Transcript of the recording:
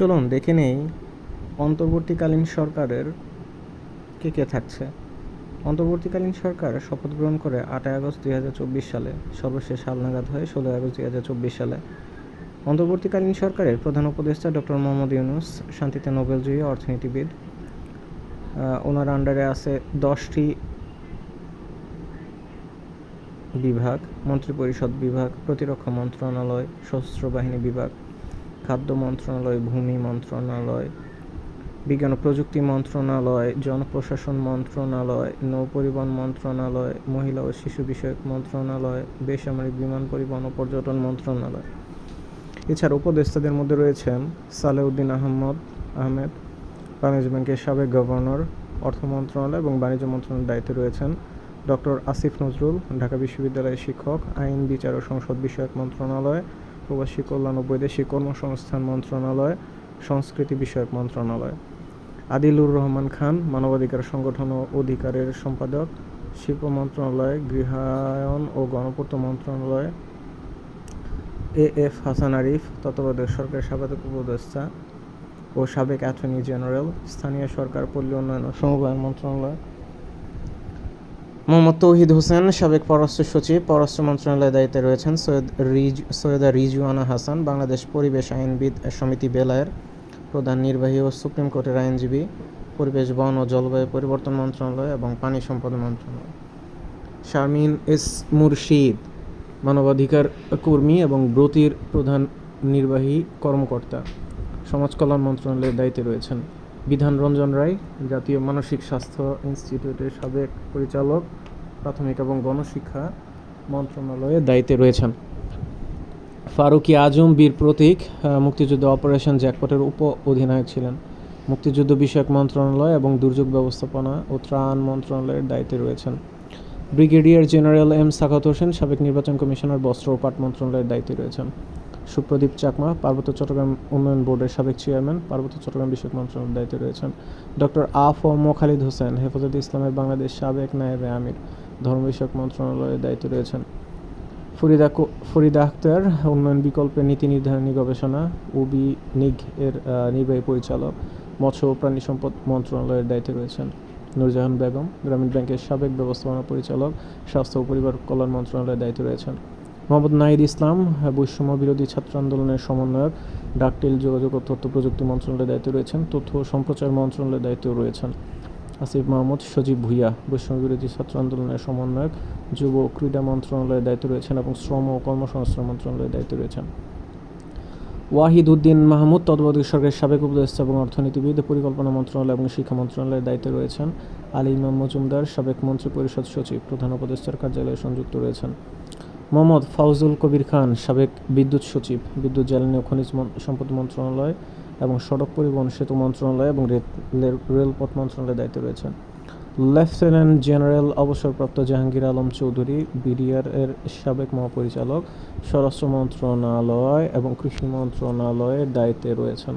চলুন দেখে নেই অন্তর্বর্তীকালীন সরকারের কে কে থাকছে। অন্তর্বর্তীকালীন সরকার শপথ গ্রহণ করে 8 আগস্ট 2024 সালে, সর্বশেষ হালনাগাদ হয় 16 আগস্ট 2024 সালে। অন্তর্বর্তীকালীন সরকারের প্রধান উপদেষ্টা ডক্টর মোহাম্মদ ইউনূস, শান্তিতে নোবেলজয়ী অর্থনীতিবিদ। ওনার আন্ডারে আছে 10টি বিভাগ: মন্ত্রিপরিষদ বিভাগ, প্রতিরক্ষা মন্ত্রণালয়, সশস্ত্র বাহিনী বিভাগ, খাদ্য মন্ত্রণালয়, ভূমি মন্ত্রণালয়, বিজ্ঞান ও প্রযুক্তি মন্ত্রণালয়, জনপ্রশাসন মন্ত্রণালয়, নৌপরিবহন মন্ত্রণালয়, মহিলা ও শিশু বিষয়ক মন্ত্রণালয়, বেসামরিক বিমান পরিবহন ও পর্যটন মন্ত্রণালয়। এছাড়া উপদেষ্টাদের মধ্যে রয়েছেন সালেউদ্দিন আহমেদ, বাংলাদেশ ব্যাংকের সাবেক গভর্নর, অর্থ মন্ত্রণালয় এবং বাণিজ্য মন্ত্রণালয়ের দায়িত্বে রয়েছেন ডক্টর আসিফ নজরুল, ঢাকা বিশ্ববিদ্যালয়ের শিক্ষক, আইন, বিচার ও সংসদ বিষয়ক মন্ত্রণালয়, প্রবাসী কল্যাণ ও বৈদেশিক কর্মসংস্থান মন্ত্রণালয়, সংস্কৃতি বিষয়ক মন্ত্রণালয়। আদিলুর রহমান খান, মানবাধিকার সংগঠন ও অধিকারের সম্পাদক, শিল্প মন্ত্রণালয়, গৃহায়ন ও গণপূর্ত মন্ত্রণালয়। এ.এফ হাসান আরিফ, তত্ত্বাবধায়ক সরকারের সাবেক উপদেষ্টা ও সাবেক অ্যাটর্নি জেনারেল, স্থানীয় সরকার, পল্লী উন্নয়ন ও সমবায় মন্ত্রণালয়। মোহাম্মদ তৌহিদ হোসেন, সাবেক পররাষ্ট্র সচিব, পররাষ্ট্র মন্ত্রণালয়ের দায়িত্বে রয়েছেন সৈয়দা রিজওয়ানা হাসান, বাংলাদেশ পরিবেশ আইনবিদ সমিতি বেলায়ের প্রধান নির্বাহী ও সুপ্রিম কোর্টের আইনজীবী, পরিবেশ, বন ও জলবায়ু পরিবর্তন মন্ত্রণালয় এবং পানি সম্পদ মন্ত্রণালয়। শারমিন এস মুরশিদ, মানবাধিকার কর্মী এবং ব্রতির প্রধান নির্বাহী কর্মকর্তা, সমাজ কল্যাণ মন্ত্রণালয়ের দায়িত্বে রয়েছেন। বিধান রঞ্জন রায়, জাতীয় মানসিক স্বাস্থ্য ইনস্টিটিউটের সাবেক পরিচালক, প্রাথমিক এবং গণশিক্ষা মন্ত্রণালয়ের দায়িত্বে রয়েছেন। ফারুকি আজম, বীর প্রতীক, মুক্তিযুদ্ধ অপারেশন জ্যাকপটের উপ অধিনায়ক ছিলেন। মুক্তিযুদ্ধ বিষয়ক মন্ত্রণালয় এবং দুর্যোগ ব্যবস্থাপনা ও ত্রাণ মন্ত্রণালয়ের দায়িত্বে রয়েছেন। Brigadier general M Sakhawat Hossain, সাবেক নির্বাচন কমিশনার, বস্ত্র ও পাট মন্ত্রণালয়ের দায়িত্বে রয়েছেন। সুপ্রদীপ চাকমা, পার্বত্য চট্টগ্রাম উন্নয়ন বোর্ডের সাবেক চেয়ারম্যান, পার্বত্য চট্টগ্রাম বিষয়ক মন্ত্রণালয়ের দায়িত্বে রয়েছেন। ডক্টর আ.ফ.ম. খালিদ হোসেন, হেফাজতে ইসলামের বাংলাদেশ সাবেক নায়েবে আমির, ধর্ম বিষয়ক মন্ত্রণালয়ের দায়িত্বে রয়েছেন। ফরিদা আক্তার, উন্নয়ন বিকল্পের নীতি নির্ধারণী গবেষণা, উবি-নিগ এর নির্বাহী পরিচালক, মৎস্য ও প্রাণী সম্পদ মন্ত্রণালয়ের দায়িত্বে রয়েছেন। নূরজাহান বেগম, গ্রামীণ ব্যাংকের সাবেক ব্যবস্থাপনা পরিচালক, স্বাস্থ্য ও পরিবার কল্যাণ মন্ত্রণালয়ের দায়িত্বে রয়েছেন। মোহাম্মদ নাহিদ ইসলাম, বৈষম্য বিরোধী ছাত্র আন্দোলনের সমন্বয়ক, ডাকটিল, যোগাযোগ ও তথ্য প্রযুক্তি মন্ত্রণালয়ের দায়িত্বে রয়েছেন। তথ্য ও সম্প্রচার মন্ত্রণালয়ের দায়িত্বেও রয়েছেন। আসিফ মাহমুদ সজীব ভুইয়া, বৈষম্য বিরোধী ছাত্র আন্দোলনের সমন্বয়ক, যুব ও ক্রীড়া মন্ত্রণালয়ের দায়িত্বে রয়েছেন এবং শ্রম ও কর্মসংস্থান মন্ত্রণালয়ের দায়িত্বে রয়েছেন। ওয়াহিদ উদ্দিন মাহমুদ, তত্ত্বাবধায়ক সরকারের সাবেক উপদেষ্টা এবং অর্থনীতিবিদ, পরিকল্পনা মন্ত্রণালয় এবং শিক্ষা মন্ত্রণালয়ের দায়িত্বে রয়েছেন। আলী ইমাম মজুমদার, সাবেক মন্ত্রিপরিষদ সচিব, প্রধান উপদেষ্টার কার্যালয়ে সংযুক্ত রয়েছেন। মোহাম্মদ ফাউজুল কবির খান, সাবেক বিদ্যুৎ সচিব, বিদ্যুৎ, জ্বালানি ও খনিজ সম্পদ মন্ত্রণালয় এবং সড়ক পরিবহন সেতু মন্ত্রণালয় এবং রেলপথ মন্ত্রণালয়ের দায়িত্বে রয়েছেন। লেফটেন্যান্ট জেনারেল অবসরপ্রাপ্ত জাহাঙ্গীর আলম চৌধুরী, বিডিআর এর সাবেক মহাপরিচালক, স্বরাষ্ট্র মন্ত্রণালয় এবং কৃষি মন্ত্রণালয়ের দায়িত্বে রয়েছেন।